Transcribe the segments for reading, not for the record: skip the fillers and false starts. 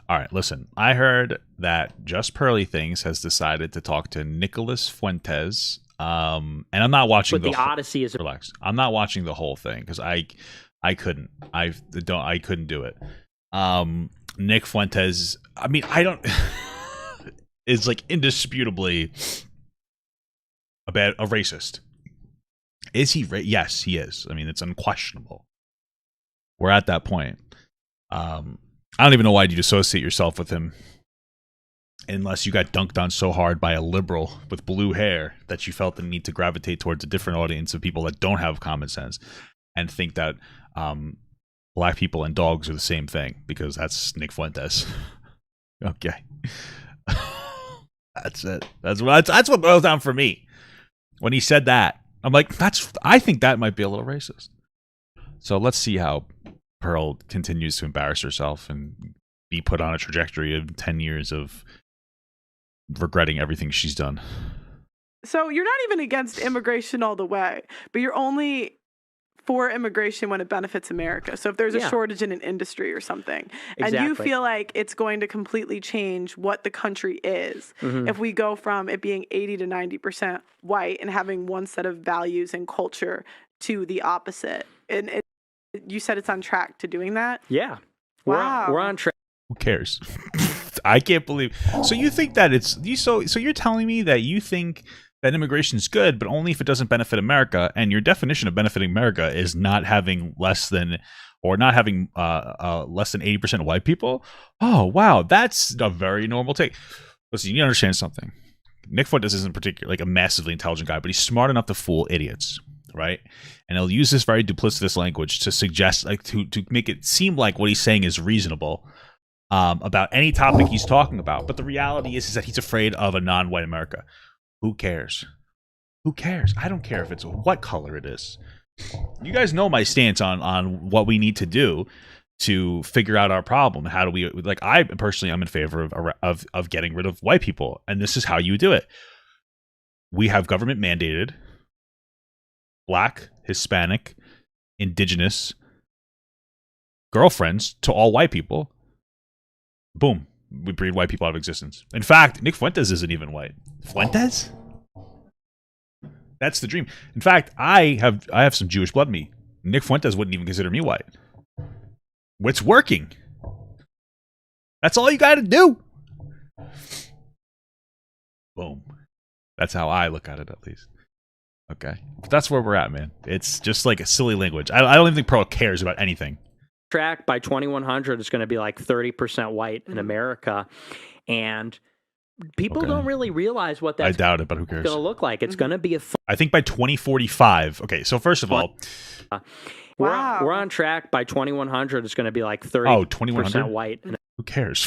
All right, listen. I heard that JustPearlyThings has decided to talk to Nicholas Fuentes. And I'm not watching But the Odyssey is relax. I'm not watching the whole thing because I couldn't. I couldn't do it. Nick Fuentes. I mean, I don't. Is like indisputably a racist. Is he? Yes, he is. I mean, it's unquestionable. We're at that point. I don't even know why you'd associate yourself with him unless you got dunked on so hard by a liberal with blue hair that you felt the need to gravitate towards a different audience of people that don't have common sense and think that black people and dogs are the same thing, because that's Nick Fuentes. Okay. That's it. That's what boils down for me. When he said that, I'm like, I think that might be a little racist. So let's see how Pearl continues to embarrass herself and be put on a trajectory of 10 years of regretting everything she's done. So you're not even against immigration all the way, but you're only for immigration when it benefits America. So if there's a shortage in an industry or something, and you feel like it's going to completely change what the country is, if we go from it being 80 to 90% white and having one set of values and culture to the opposite. And you said it's on track to doing that? Yeah. Wow. We're on track. Who cares? I can't believe. So you think that so you're telling me that you think that immigration is good, but only if it doesn't benefit America, and your definition of benefiting America is not having less than 80% white people? Oh, wow. That's a very normal take. Listen, you need to understand something. Nick Fuentes isn't particularly like a massively intelligent guy, but he's smart enough to fool idiots, right? And he'll use this very duplicitous language to suggest, like, to make it seem like what he's saying is reasonable about any topic he's talking about. But the reality is that he's afraid of a non-white America. Who cares? Who cares? I don't care if it's what color it is. You guys know my stance on what we need to do to figure out our problem. How do we, like, I personally am in favor of getting rid of white people, and this is how you do it. We have government mandated Black, Hispanic, Indigenous girlfriends to all white people. Boom. We breed white people out of existence. In fact, Nick Fuentes isn't even white. Fuentes? That's the dream. In fact, I have some Jewish blood in me. Nick Fuentes wouldn't even consider me white. It's working. That's all you got to do. Boom. That's how I look at it, at least. Okay. But that's where we're at, man. It's just like a silly language. I don't even think Pearl cares about anything. Track by 2100 is going to be like 30% white in America, and people don't really realize what that's I doubt it, but who cares? Going to look like. It's going to be I think by 2045. Okay, so first of all, we're on track by 2100. It's going to be like 30% white. Who cares?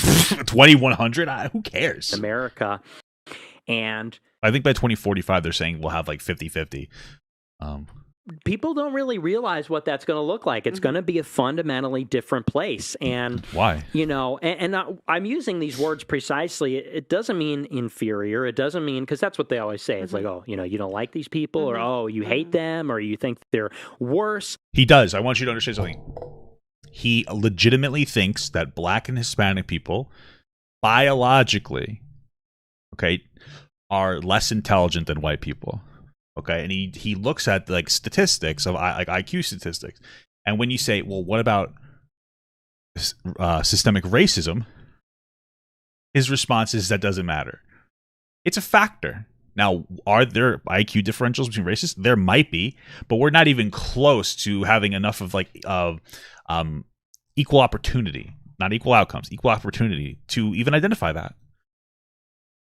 2100? Who cares? America, and I think by 2045 they're saying we'll have like 50-50. People don't really realize what that's going to look like. It's going to be a fundamentally different place. And why? You know, and I'm using these words precisely. It doesn't mean inferior. It doesn't mean, because that's what they always say. It's like, oh, you know, you don't like these people, or oh, you hate them, or you think they're worse. He does. I want you to understand something. He legitimately thinks that Black and Hispanic people, biologically, okay, are less intelligent than white people. Okay, and he looks at like statistics of like IQ statistics, and when you say, well, what about systemic racism? His response is that doesn't matter. It's a factor. Now, are there IQ differentials between races? There might be, but we're not even close to having enough of like equal opportunity, not equal outcomes, equal opportunity to even identify that.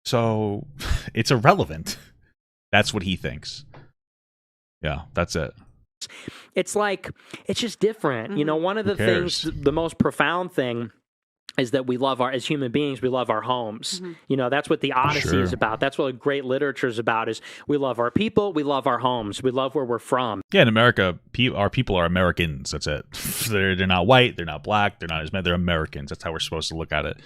So it's irrelevant. That's what he thinks. Yeah, that's it. It's like, it's just different. You know, one of the things, the most profound thing is that we love as human beings, we love our homes. You know, that's what the Odyssey is about. That's what great literature is about, is we love our people, we love our homes, we love where we're from. Yeah, in America, our people are Americans. That's it. They're not white, they're not Black, they're not Hispanic, they're Americans. That's how we're supposed to look at it.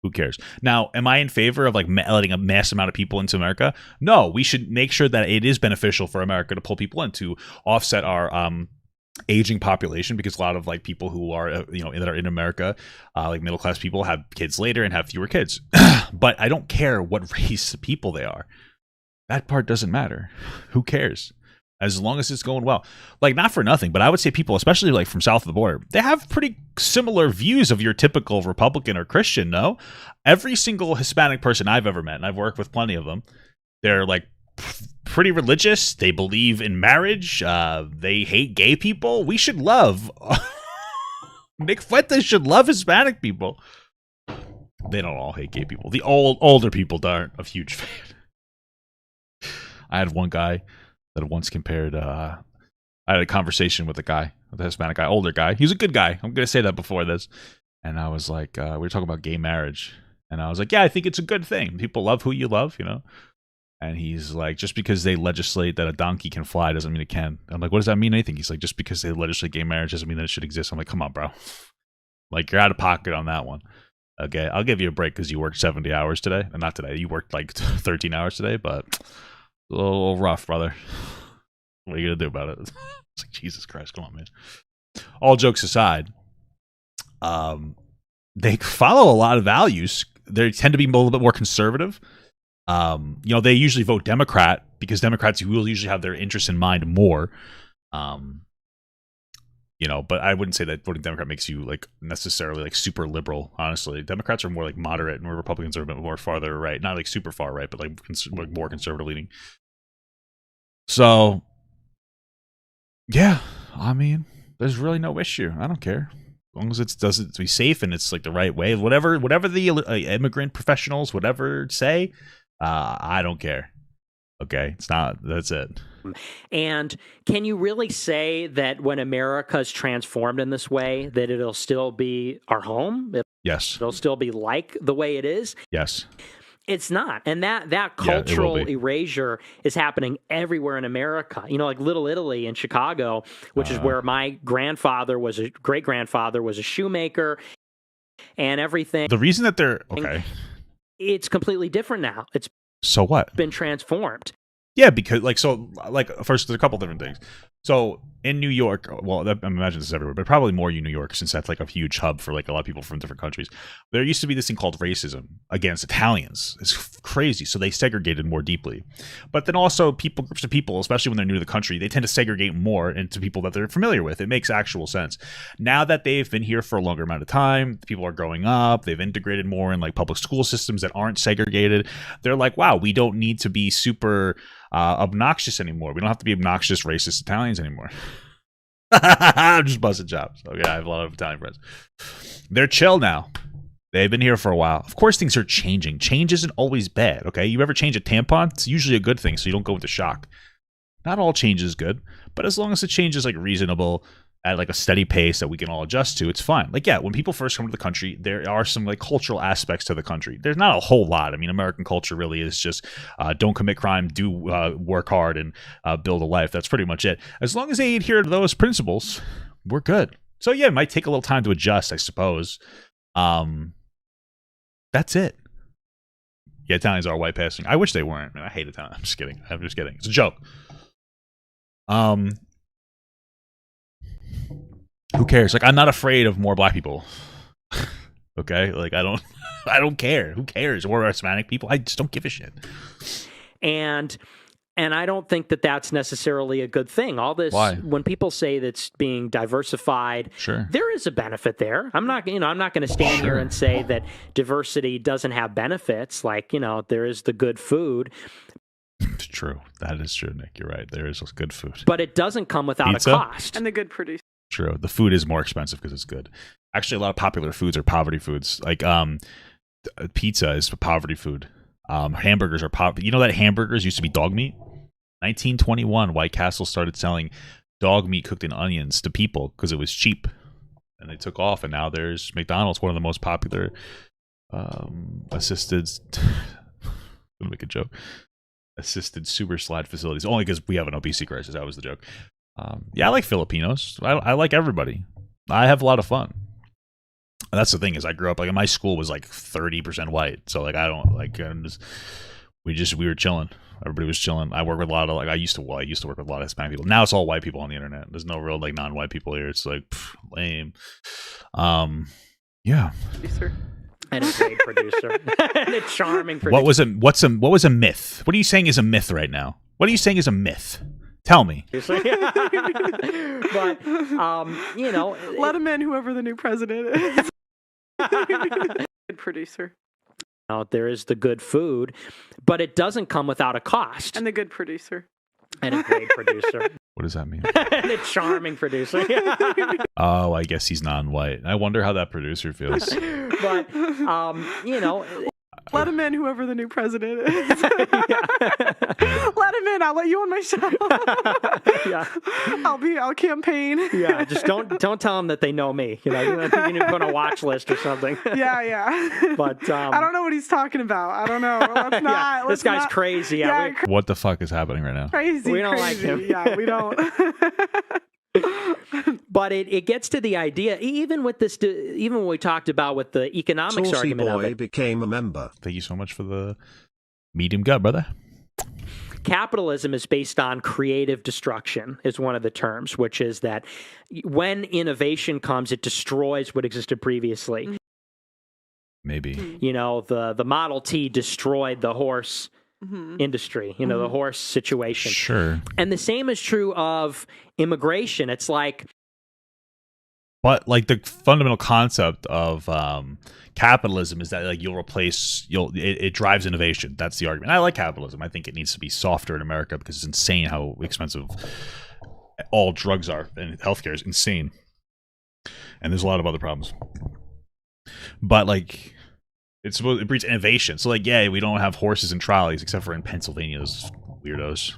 Who cares? Now, am I in favor of like letting a mass amount of people into America? No, we should make sure that it is beneficial for America to pull people in to offset our aging population, because a lot of like people who are that are in America, like middle class people, have kids later and have fewer kids. But I don't care what race of people they are. That part doesn't matter. Who cares? As long as it's going well. Like, not for nothing, but I would say people, especially like from south of the border, they have pretty similar views of your typical Republican or Christian, no? Every single Hispanic person I've ever met, and I've worked with plenty of them, they're like pretty religious. They believe in marriage. They hate gay people. We should love. Nick Fuentes should love Hispanic people. They don't all hate gay people. The older people aren't a huge fan. I had one guy that once compared, I had a conversation with a Hispanic guy, older guy. He's a good guy. I'm going to say that before this. And I was like, we were talking about gay marriage. And I was like, yeah, I think it's a good thing. People love who you love, And he's like, just because they legislate that a donkey can fly doesn't mean it can. I'm like, what does that mean? Anything? He's like, just because they legislate gay marriage doesn't mean that it should exist. I'm like, come on, bro. Like, you're out of pocket on that one. Okay, I'll give you a break because you worked 70 hours today. And not today. You worked like 13 hours today, but a little rough, brother. What are you going to do about it? It's like, Jesus Christ, come on, man. All jokes aside, they follow a lot of values. They tend to be a little bit more conservative. They usually vote Democrat because Democrats will usually have their interests in mind more. But I wouldn't say that voting Democrat makes you like necessarily like super liberal. Honestly, Democrats are more like moderate, and Republicans are a bit more farther right, not like super far right, but like more conservative leaning. So, yeah, I mean, there's really no issue. I don't care. As long as it does it to be safe and it's like the right way. Whatever the immigrant professionals, whatever say, I don't care. Okay, it's not. That's it. And can you really say that when America's transformed in this way, that it'll still be our home? Yes. It'll still be like the way it is? Yes. It's not. And that cultural erasure is happening everywhere in America. Like Little Italy in Chicago, which is where my great-grandfather was a shoemaker and everything. The reason that they're... Okay. It's completely different now. It's so what? Been transformed. Yeah, because first, there's a couple different things. So in New York, well, I imagine this is everywhere, but probably more in New York since that's like a huge hub for like a lot of people from different countries. There used to be this thing called racism against Italians. It's crazy. So they segregated more deeply. But then also groups of people, especially when they're new to the country, they tend to segregate more into people that they're familiar with. It makes actual sense. Now that they've been here for a longer amount of time, people are growing up, they've integrated more in like public school systems that aren't segregated. They're like, wow, we don't need to be super obnoxious anymore. We don't have to be obnoxious, racist Italians anymore. I'm just busting chops. Okay, I have a lot of Italian friends. They're chill now. They've been here for a while. Of course, things are changing. Change isn't always bad, okay? You ever change a tampon? It's usually a good thing, so you don't go into shock. Not all change is good, but as long as the change is like reasonable, at like a steady pace that we can all adjust to, it's fine. Like, yeah, when people first come to the country, there are some like cultural aspects to the country. There's not a whole lot. I mean, American culture really is just don't commit crime, do work hard, and build a life. That's pretty much it. As long as they adhere to those principles, we're good. So yeah, it might take a little time to adjust, I suppose. That's it. Yeah, Italians are white passing. I wish they weren't. Man, I hate Italians. I'm just kidding. It's a joke. Who cares? Like, I'm not afraid of more black people. Okay? Like, I don't care. Who cares? Or Hispanic people. I just don't give a shit. And I don't think that that's necessarily a good thing. All this, why? When people say that's being diversified, sure, there is a benefit there. I'm not going to stand here and say that diversity doesn't have benefits. Like, there is the good food. It's true. That is true, Nick. You're right. There is good food. But it doesn't come without Pizza? A cost. And the good produce. True. The food is more expensive because it's good. Actually, a lot of popular foods are poverty foods. Like pizza is poverty food. Hamburgers are poverty. You know that hamburgers used to be dog meat? 1921, White Castle started selling dog meat cooked in onions to people because it was cheap. And they took off, and now there's McDonald's, one of the most popular assisted... I'm going to make a joke. Assisted super slide facilities. Only because we have an obesity crisis. That was the joke. Yeah, I like Filipinos. I like everybody. I have a lot of fun. And that's the thing is I grew up like my school was like 30% white. So like I don't like we were chilling. Everybody was chilling. I work with a lot of I used to work with a lot of Hispanic people. Now it's all white people on the internet. There's no real non-white people here. It's lame. Yeah. Producer. And a great producer. And a charming producer. What was a myth? What are you saying is a myth right now? What are you saying is a myth? Tell me. But let him in, whoever the new president is. Good producer. There is the good food, but it doesn't come without a cost. And the good producer. And a great producer. What does that mean? And a charming producer. Oh, I guess he's non-white. I wonder how that producer feels. But, let him in, whoever the new president is. Let him in. I'll let you on my show. Yeah. I'll campaign. Yeah. Just don't tell them that they know me. You need to put on a watch list or something. Yeah. But I don't know what he's talking about. I don't know. Let's not. This guy's crazy. Yeah, what the fuck is happening right now? Crazy. We don't like him. Yeah, we don't. But it gets to the idea, even when we talked about with the economics Saucy argument boy of it. became a member. Thank you so much for the medium gut, brother. Capitalism is based on creative destruction, is one of the terms, which is that when innovation comes, it destroys what existed previously. Maybe. The Model T destroyed the horse industry, the horse situation. Sure. And the same is true of immigration. It's like... But the fundamental concept of capitalism is that it drives innovation. That's the argument. I like capitalism. I think it needs to be softer in America because it's insane how expensive all drugs are, and healthcare is insane. And there's a lot of other problems. But it breeds innovation. So we don't have horses and trolleys except for in Pennsylvania. Those weirdos.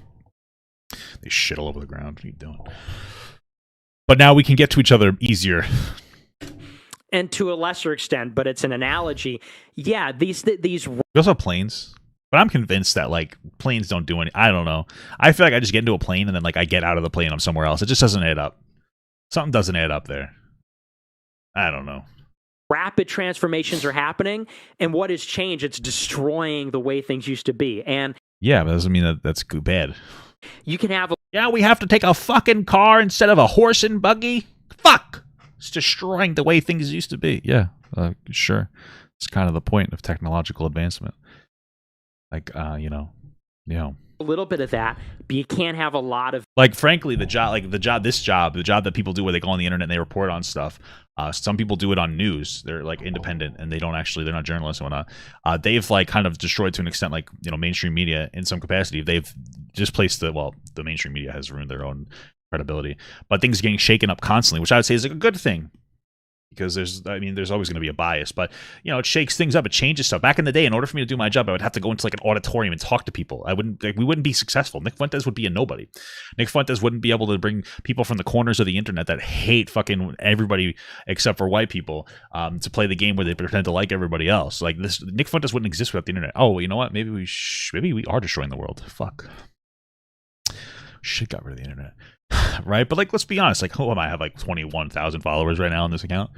They shit all over the ground. What are you doing? But now we can get to each other easier. And to a lesser extent, but it's an analogy. Yeah, these. We also have planes. But I'm convinced that planes don't do any. I don't know. I feel like I just get into a plane and then I get out of the plane and I'm somewhere else. It just doesn't add up. Something doesn't add up there. I don't know. Rapid transformations are happening, and what has changed? It's destroying the way things used to be. And yeah, but that doesn't mean that's bad. You can have we have to take a fucking car instead of a horse and buggy. Fuck! It's destroying the way things used to be. Yeah, sure. It's kind of the point of technological advancement. a little bit of that, but you can't have a lot of frankly, the job that people do where they go on the internet and they report on stuff. Some people do it on news. They're independent and they're not journalists and whatnot. They've kind of destroyed to an extent mainstream media in some capacity. They've displaced the mainstream media has ruined their own credibility. But things are getting shaken up constantly, which I would say is a good thing. Because there's always going to be a bias, but it shakes things up, it changes stuff. Back in the day, in order for me to do my job, I would have to go into an auditorium and talk to people. We wouldn't be successful. Nick Fuentes would be a nobody. Nick Fuentes wouldn't be able to bring people from the corners of the internet that hate fucking everybody except for white people to play the game where they pretend to like everybody else. Nick Fuentes wouldn't exist without the internet. Oh, you know what? Maybe we are destroying the world. Fuck. Shit, got rid of the internet. Right, but let's be honest. Who am I? I have 21,000 followers right now on this account.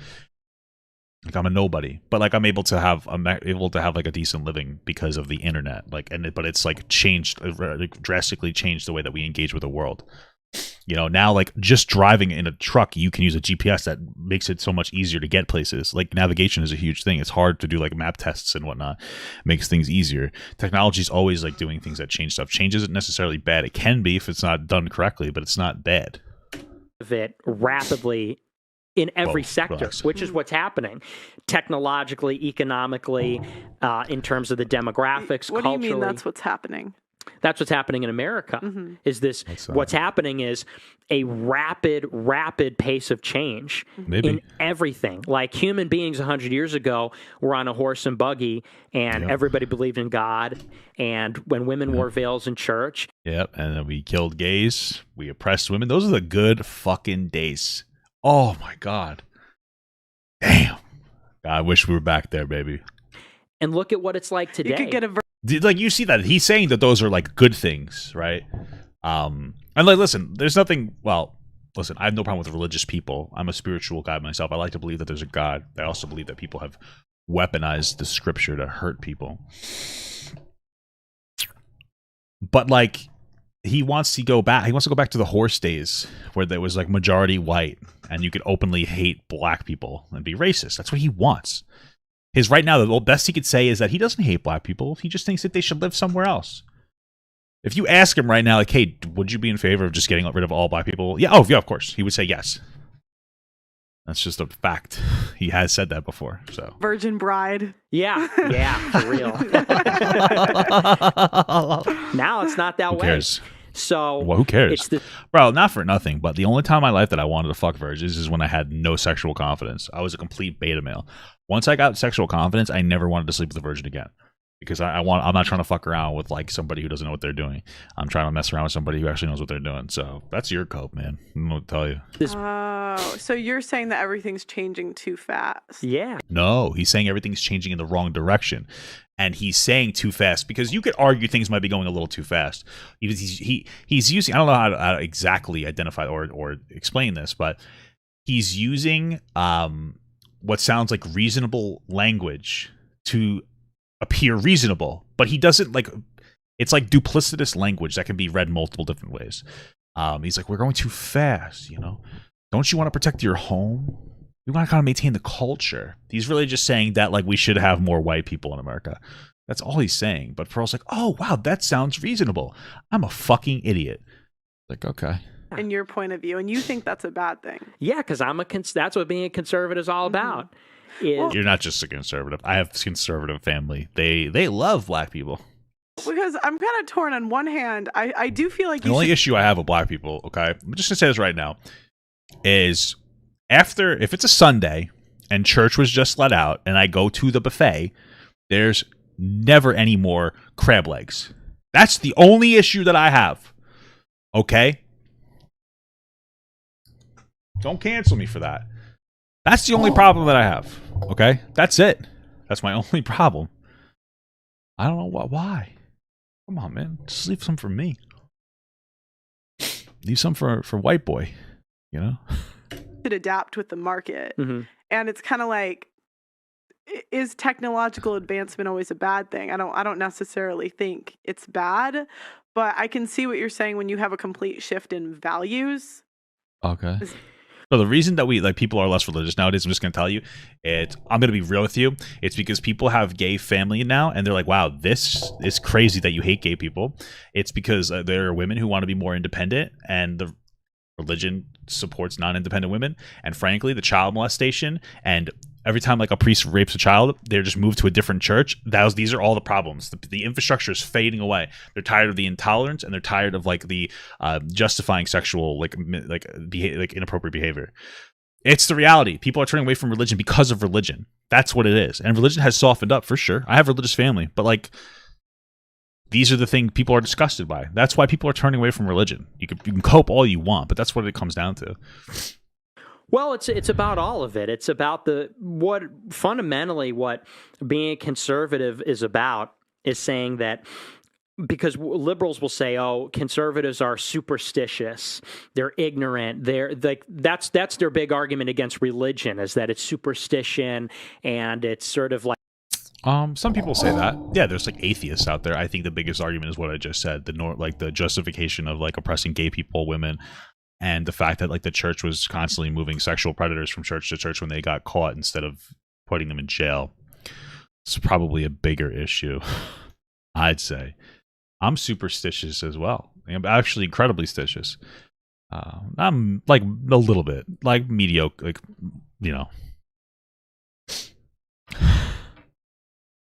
I'm a nobody, but I'm able to have a decent living because of the internet. But it's changed, drastically changed the way that we engage with the world. Now just driving in a truck, you can use a GPS that makes it so much easier to get places. Navigation is a huge thing. It's hard to do map tests and whatnot. Makes things easier. Technology is always doing things that change stuff. Change isn't necessarily bad. It can be if it's not done correctly, but it's not bad. Of it rapidly in every sector, which is what's happening technologically, economically, in terms of the demographics. What culturally. Do you mean that's what's happening? That's what's happening in America. Mm-hmm. What's happening is a rapid pace of change in everything. Human beings 100 years ago were on a horse and buggy, and everybody believed in God. And when women wore veils in church, and then we killed gays, we oppressed women. Those are the good fucking days. Oh my God, damn! I wish we were back there, baby. And look at what it's like today. You could get you see that he's saying that those are good things, right? And listen, there's nothing. Well, listen, I have no problem with religious people. I'm a spiritual guy myself. I like to believe that there's a God. I also believe that people have weaponized the scripture to hurt people. But like, he wants to go back. He wants to go back to the horse days where there was like majority white and you could openly hate black people and be racist. That's what he wants. Right now, the best he could say is that he doesn't hate black people. He just thinks that they should live somewhere else. If you ask him right now, like, hey, would you be in favor of just getting rid of all black people? Yeah, oh, yeah, of course. He would say yes. That's just a fact. He has said that before. So virgin bride. Yeah, for real. Now it's not that way. Who cares? So who cares? Bro, not for nothing, but the only time in my life that I wanted to fuck virgins is when I had no sexual confidence. I was a complete beta male. Once I got sexual confidence, I never wanted to sleep with a virgin again. Because I'm not trying to fuck around with like somebody who doesn't know what they're doing. I'm trying to mess around with somebody who actually knows what they're doing. So that's your cope, man. I'm gonna tell you. Oh, so you're saying that everything's changing too fast? Yeah. No, he's saying everything's changing in the wrong direction, and he's saying too fast because you could argue things might be going a little too fast. He's using, I don't know how to exactly identify or explain this, but he's using what sounds like reasonable language to appear reasonable, but he doesn't like. It's like duplicitous language that can be read multiple different ways. He's like, we're going too fast, you know. Don't you want to protect your home? We want to kind of maintain the culture. He's really just saying that like we should have more white people in America. That's all he's saying. But Pearl's like, oh wow, that sounds reasonable. I'm a fucking idiot. Like, okay. In your point of view, and you think that's a bad thing? Yeah, because that's what being a conservative is all about. You're not just a conservative. I have a conservative family. They love black people. Because I'm kind of torn. On one hand, I do feel like the only issue I have with black people, okay, I'm just gonna say this right now, is if it's a Sunday and church was just let out and I go to the buffet, there's never any more crab legs. That's the only issue that I have. Okay? Don't cancel me for that. That's the only problem that I have. Okay? That's it. That's my only problem. I don't know why. Come on, man. Just leave some for me. Leave some for white boy, you know? Should adapt with the market. Mm-hmm. And it's kind of like, is technological advancement always a bad thing? I don't necessarily think it's bad, but I can see what you're saying when you have a complete shift in values. Okay. So the reason that people are less religious nowadays, I'm just going to tell you, I'm going to be real with you. It's because people have gay family now, and they're like, wow, this is crazy that you hate gay people. It's because there are women who want to be more independent, and the religion supports non-independent women. And frankly, the child molestation, and every time like a priest rapes a child, they're just moved to a different church. These are all the problems. The infrastructure is fading away. They're tired of the intolerance, and they're tired of like the justifying sexual like inappropriate behavior. It's the reality. People are turning away from religion because of religion. That's what it is. And religion has softened up for sure. I have a religious family, but like these are the things people are disgusted by. That's why people are turning away from religion. You can cope all you want, but that's what it comes down to. Well, it's about all of it. It's about fundamentally what being a conservative is about is saying that, because liberals will say, oh, conservatives are superstitious, they're ignorant, they're like that's their big argument against religion, is that it's superstition and it's sort of like some people say that. Yeah, there's like atheists out there. I think the biggest argument is what I just said, the justification of like oppressing gay people, women. And the fact that like the church was constantly moving sexual predators from church to church when they got caught instead of putting them in jail. It's probably a bigger issue, I'd say. I'm superstitious as well. I'm actually incredibly stitious. I'm like a little bit, like mediocre, like, you know.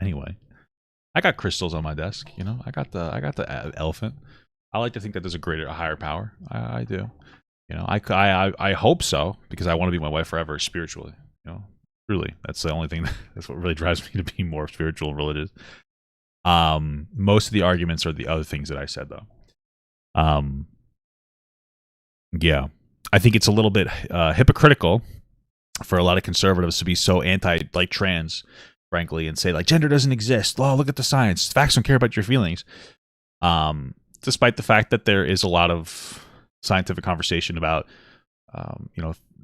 Anyway, I got crystals on my desk, you know. I got the elephant. I like to think that there's a higher power. I do. You know, I hope so, because I want to be my wife forever spiritually. You know, truly, that's the only thing. That's what really drives me to be more spiritual and religious. Most of the arguments are the other things that I said, though. Yeah, I think it's a little bit hypocritical for a lot of conservatives to be so anti like trans, frankly, and say like gender doesn't exist. Oh, look at the science. Facts don't care about your feelings. Despite the fact that there is a lot of scientific conversation about,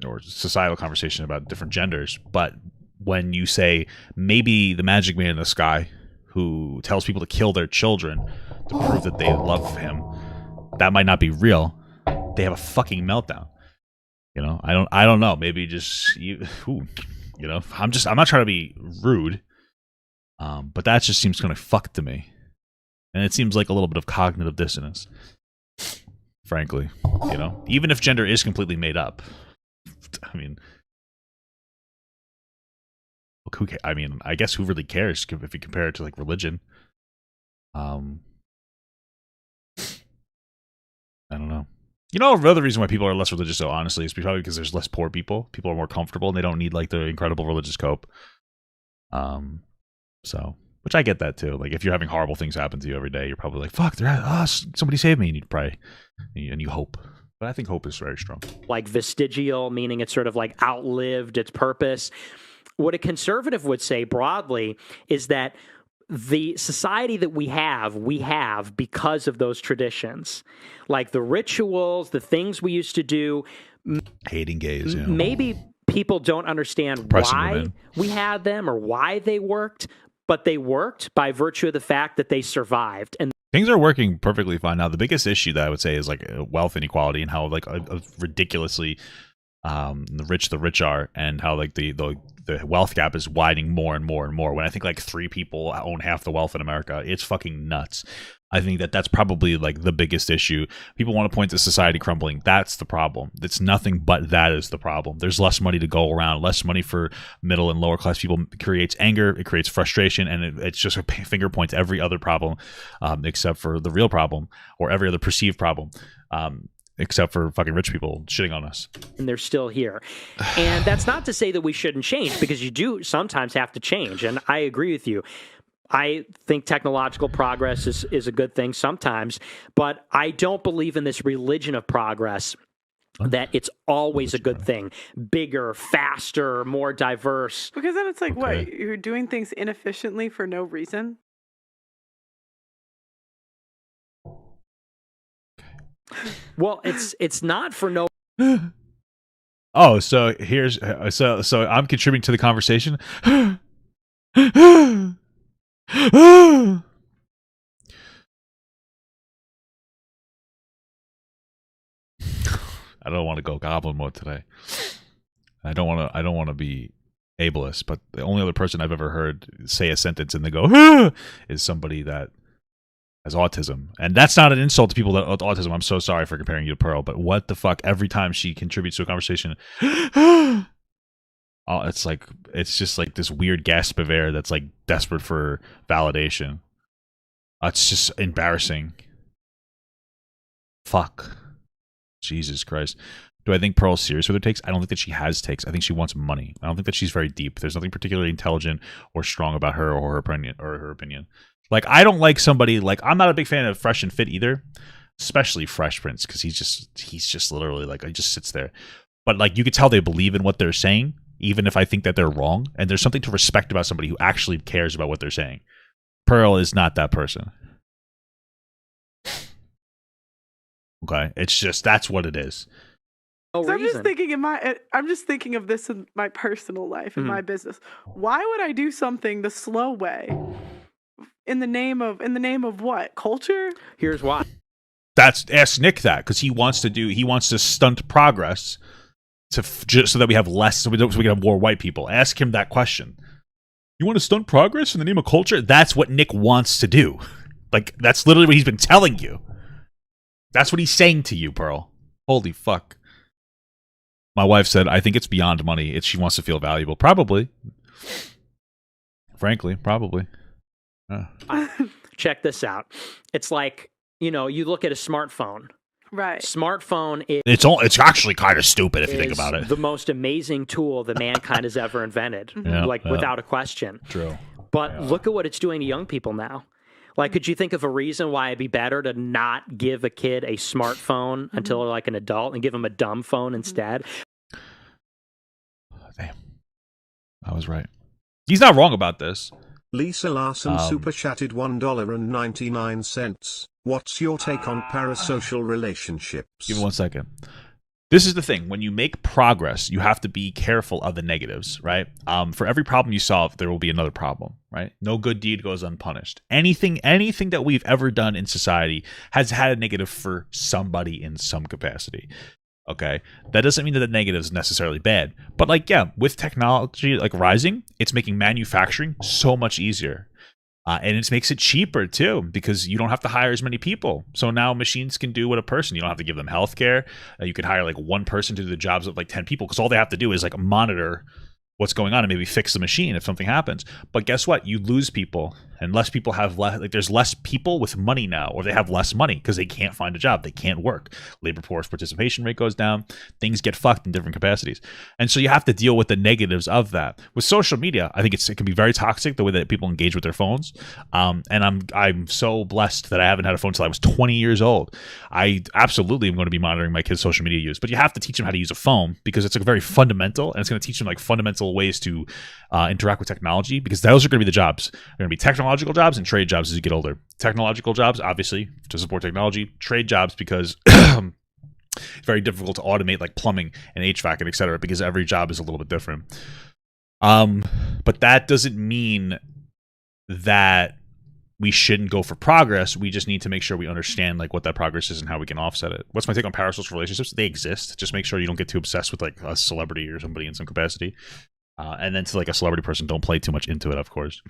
or societal conversation about different genders. But when you say maybe the magic man in the sky, who tells people to kill their children to prove that they love him, that might not be real. They have a fucking meltdown. You know, I don't know. Maybe just you know, I'm not trying to be rude, but that just seems kind of fucked to me, and it seems like a little bit of cognitive dissonance. Frankly, you know, even if gender is completely made up, I mean, look, I guess who really cares if you compare it to like religion? I don't know. You know, another reason why people are less religious, though, honestly, is probably because there's less poor people. People are more comfortable, and they don't need, like, the incredible religious cope. So, which I get that, too. Like, if you're having horrible things happen to you every day, you're probably like, fuck, somebody save me, and you pray, and you hope. But I think hope is very strong. Like vestigial, meaning it's sort of like outlived its purpose. What a conservative would say broadly is that the society that we have because of those traditions, like the rituals, the things we used to do. Hating gays, yeah. Maybe people don't understand why we had them or why they worked, but they worked by virtue of the fact that they survived. And things are working perfectly fine now. The biggest issue that I would say is like wealth inequality and how like a ridiculously the rich are, and how like the wealth gap is widening more and more and more. When I think like 3 people own half the wealth in America, it's fucking nuts. I think that's probably like the biggest issue. People want to point to society crumbling. That's the problem. It's nothing but that is the problem. There's less money to go around. Less money for middle and lower class people creates anger. It creates frustration, and it's just a finger point to every other problem, except for the real problem, or every other perceived problem. Except for fucking rich people shitting on us. And they're still here. And that's not to say that we shouldn't change, because you do sometimes have to change. And I agree with you. I think technological progress is a good thing sometimes, but I don't believe in this religion of progress that it's always a good thing. Bigger, faster, more diverse. Because then it's like, what? You're doing things inefficiently for no reason? Well, it's not for no. Oh, so here's so I'm contributing to the conversation. I don't want to go goblin mode today. I don't want to be ableist, but the only other person I've ever heard say a sentence and they go is somebody that has autism. And that's not an insult to people that have autism. I'm so sorry for comparing you to Pearl, but what the fuck? Every time she contributes to a conversation, it's just like this weird gasp of air that's like desperate for validation. It's just embarrassing. Fuck. Jesus Christ. Do I think Pearl's serious with her takes? I don't think that she has takes. I think she wants money. I don't think that she's very deep. There's nothing particularly intelligent or strong about her or her opinion. Like, I don't like somebody like, I'm not a big fan of Fresh and Fit either, especially Fresh Prince, because he's just literally like, he just sits there. But like, you could tell they believe in what they're saying, even if I think that they're wrong. And there's something to respect about somebody who actually cares about what they're saying. Pearl is not that person. Okay, it's just, that's what it is. So I'm just thinking of this in my personal life, in my business. Why would I do something the slow way? In the name of what? Culture? Here's why. Ask Nick that, because he wants to stunt progress just so that we have less, so we can have more white people. Ask him that question. You want to stunt progress in the name of culture? That's what Nick wants to do. Like, that's literally what he's been telling you. That's what he's saying to you, Pearl. Holy fuck. My wife said, I think it's beyond money. She wants to feel valuable. Probably. Frankly, probably. Check this out. It's like, you look at a smartphone. Right. Smartphone is... It's actually kind of stupid if you think about it. The most amazing tool that mankind has ever invented. Without a question. True. But look at what it's doing to young people now. Like, could you think of a reason why it'd be better to not give a kid a smartphone until they're like an adult and give them a dumb phone instead? Damn. I was right. He's not wrong about this. Lisa Larson super chatted $1.99. What's your take on parasocial relationships? Give me 1 second. This is the thing. When you make progress, you have to be careful of the negatives, right? For every problem you solve, there will be another problem, right? No good deed goes unpunished. Anything that we've ever done in society has had a negative for somebody in some capacity. Okay, that doesn't mean that the negative is necessarily bad, but like, yeah, with technology like rising, it's making manufacturing so much easier. And it makes it cheaper too, because you don't have to hire as many people. So now machines can do what a person. You don't have to give them healthcare. You could hire like one person to do the jobs of like 10 people, because all they have to do is like monitor what's going on and maybe fix the machine if something happens. But guess what? You lose people, and less people have less. Like, there's less people with money now, or they have less money because they can't find a job. They can't work. Labor force participation rate goes down. Things get fucked in different capacities, and so you have to deal with the negatives of that. With social media, I think it can be very toxic the way that people engage with their phones. And I'm so blessed that I haven't had a phone until I was 20 years old. I absolutely am going to be monitoring my kids' social media use, but you have to teach them how to use a phone, because it's like very fundamental, and it's going to teach them like fundamental ways to interact with technology, because those are going to be the jobs. They're going to be technological jobs and trade jobs as you get older. Technological jobs, obviously, to support technology. Trade jobs, because it's very difficult to automate like plumbing and HVAC and et cetera, because every job is a little bit different. But that doesn't mean that we shouldn't go for progress. We just need to make sure we understand like what that progress is and how we can offset it. What's my take on parasocial relationships? They exist. Just make sure you don't get too obsessed with like a celebrity or somebody in some capacity. And then to like a celebrity person, don't play too much into it, of course.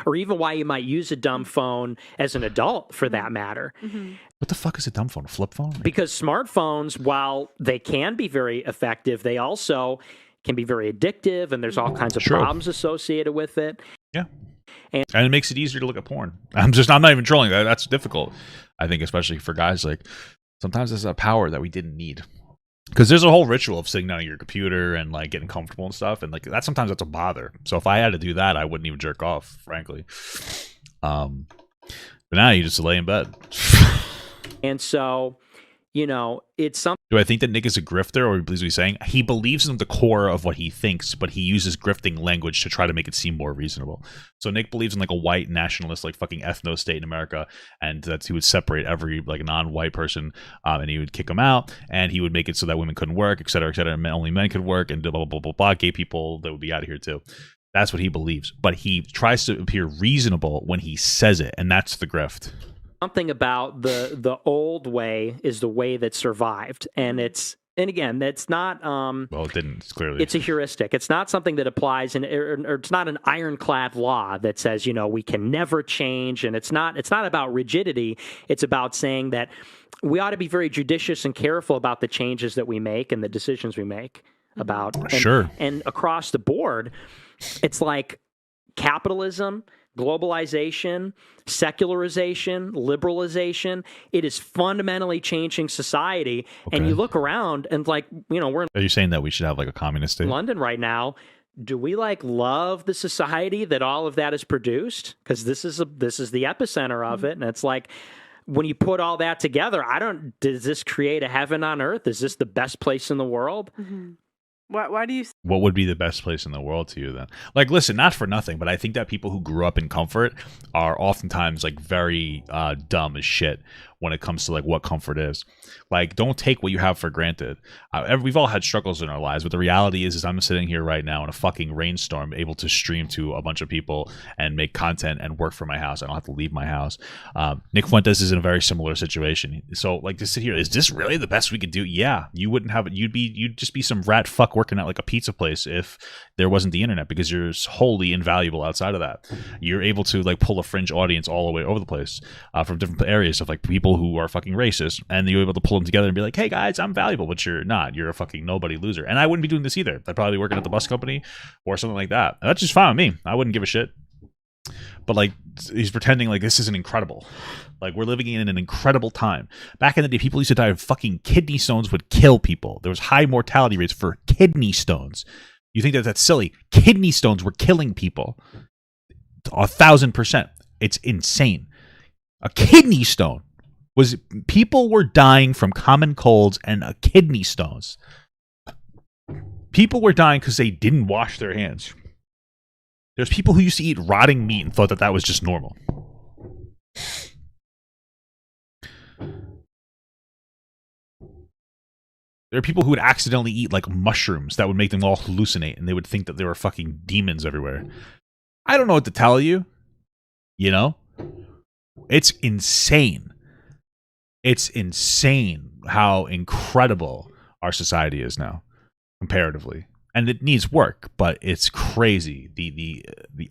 Or even why you might use a dumb phone as an adult, for that matter. Mm-hmm. What the fuck is a dumb phone? A flip phone? Because smartphones, while they can be very effective, they also can be very addictive, and there's all kinds of problems associated with it. Yeah. And it makes it easier to look at porn. I'm not even trolling. That's difficult, I think, especially for guys. Like, sometimes there's a power that we didn't need. Because there's a whole ritual of sitting down at your computer and like getting comfortable and stuff, and like that sometimes that's a bother. So if I had to do that, I wouldn't even jerk off, frankly. But now you just lay in bed. And so, you know, it's something. Do I think that Nick is a grifter, or he believes what he's saying? He believes in the core of what he thinks, but he uses grifting language to try to make it seem more reasonable. So Nick believes in like a white nationalist, like fucking ethno state in America, and that he would separate every like non-white person, and he would kick them out, and he would make it so that women couldn't work, et cetera, and only men could work, and blah, blah, blah, blah, blah. Gay people, that would be out of here too. That's what he believes. But he tries to appear reasonable when he says it, and that's the grift. Something about the old way is the way that survived, and again, that's not well, it didn't. It's clearly, it's a heuristic. It's not something that applies, or it's not an ironclad law that says, you know, we can never change. And it's not about rigidity. It's about saying that we ought to be very judicious and careful about the changes that we make and the decisions we make about. And across the board, it's like capitalism, globalization, secularization, liberalization, it is fundamentally changing society. Okay. And you look around and like, you know, Are you saying that we should have like a communist state? London right now. Do we like love the society that all of that is produced? Because this is the epicenter of it. And it's like, when you put all that together, does this create a heaven on earth? Is this the best place in the world? Mm-hmm. Why do you? What would be the best place in the world to you then? Like, listen, not for nothing, but I think that people who grew up in comfort are oftentimes like very dumb as shit when it comes to like what comfort is. Like, don't take what you have for granted. We've all had struggles in our lives, but the reality is I'm sitting here right now in a fucking rainstorm, able to stream to a bunch of people and make content and work from my house. I don't have to leave my house. Nick Fuentes is in a very similar situation. So, like, to sit here, is this really the best we could do? Yeah, you wouldn't have it. You'd just be some rat fuck working at like a pizza place if there wasn't the internet, because you're wholly invaluable outside of that. You're able to like pull a fringe audience all the way over the place from different areas of like people who are fucking racist, and you're able to pull them together and be like, hey guys, I'm valuable, but you're not. You're a fucking nobody loser. And I wouldn't be doing this either. I'd probably be working at the bus company or something like that. And that's just fine with me. I wouldn't give a shit. But like, he's pretending like this isn't incredible. Like, we're living in an incredible time. Back in the day, people used to die of fucking kidney stones would kill people. There was high mortality rates for kidney stones. You think that that's silly? Kidney stones were killing people 1,000%. It's insane. A kidney stone people were dying from common colds and kidney stones. People were dying because they didn't wash their hands. There's people who used to eat rotting meat and thought that that was just normal. There are people who would accidentally eat like mushrooms that would make them all hallucinate, and they would think that there were fucking demons everywhere. I don't know what to tell you. You know? It's insane. It's insane how incredible our society is now, comparatively. And it needs work, but it's crazy. The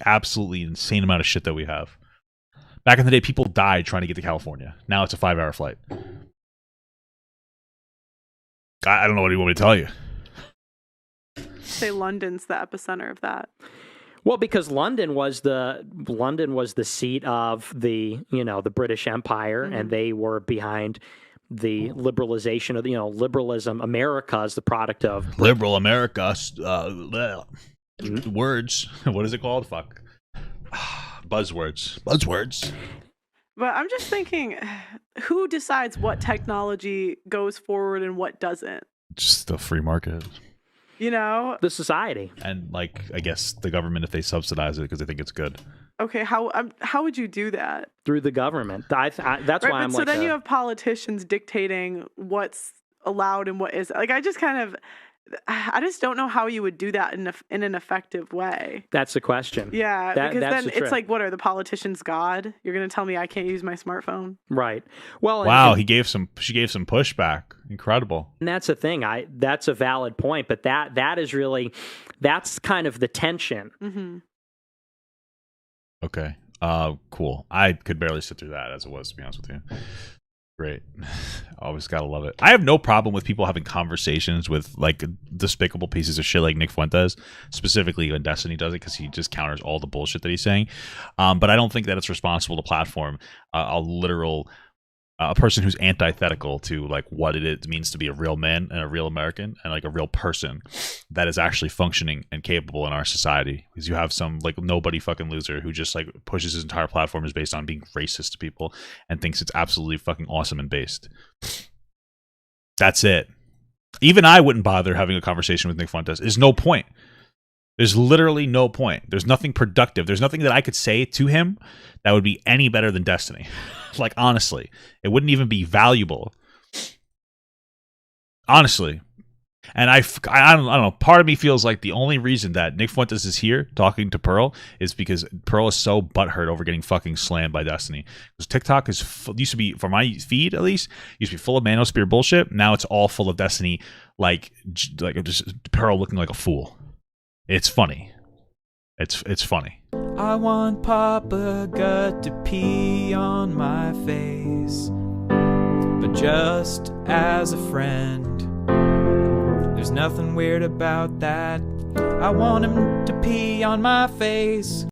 absolutely insane amount of shit that we have. Back in the day, people died trying to get to California. Now it's a 5-hour flight. I don't know what you want me to tell you. Say London's the epicenter of that. Well, because London was the seat of the British Empire, and they were behind the liberalization of liberalism. America is the product of liberal America. Words. What is it called? Fuck. Buzzwords. But I'm just thinking, who decides what technology goes forward and what doesn't? Just the free market. You know? The society. And, like, I guess the government, if they subsidize it because they think it's good. Okay, how would you do that? Through the government. That's right, why I'm so then you have politicians dictating what's allowed and what isn't. Like, I just don't know how you would do that in an effective way. That's the question. Yeah, because then it's like, what are the politicians God? You're going to tell me I can't use my smartphone? Right. Well, wow, she gave some pushback. Incredible. And that's the thing. That's a valid point, but that is really, that's kind of the tension. Mm-hmm. Okay. Cool. I could barely sit through that as it was, to be honest with you. Great. Always gotta love it. I have no problem with people having conversations with like despicable pieces of shit like Nick Fuentes, specifically when Destiny does it, because he just counters all the bullshit that he's saying. But I don't think that it's responsible to platform a person who's antithetical to like what it means to be a real man and a real American and like a real person that is actually functioning and capable in our society. Because you have some like nobody fucking loser who just like pushes his entire platform is based on being racist to people and thinks it's absolutely fucking awesome and based. That's it. Even I wouldn't bother having a conversation with Nick Fuentes. There's no point. There's literally no point. There's nothing productive. There's nothing that I could say to him that would be any better than Destiny. Like, honestly, it wouldn't even be valuable. Honestly. And I don't know. Part of me feels like the only reason that Nick Fuentes is here talking to Pearl is because Pearl is so butthurt over getting fucking slammed by Destiny. Because TikTok used to be, for my feed at least, used to be full of Manosphere bullshit. Now it's all full of Destiny, like just Pearl looking like a fool. It's funny. It's funny. I want Papa Gut to pee on my face, but just as a friend. There's nothing weird about that. I want him to pee on my face.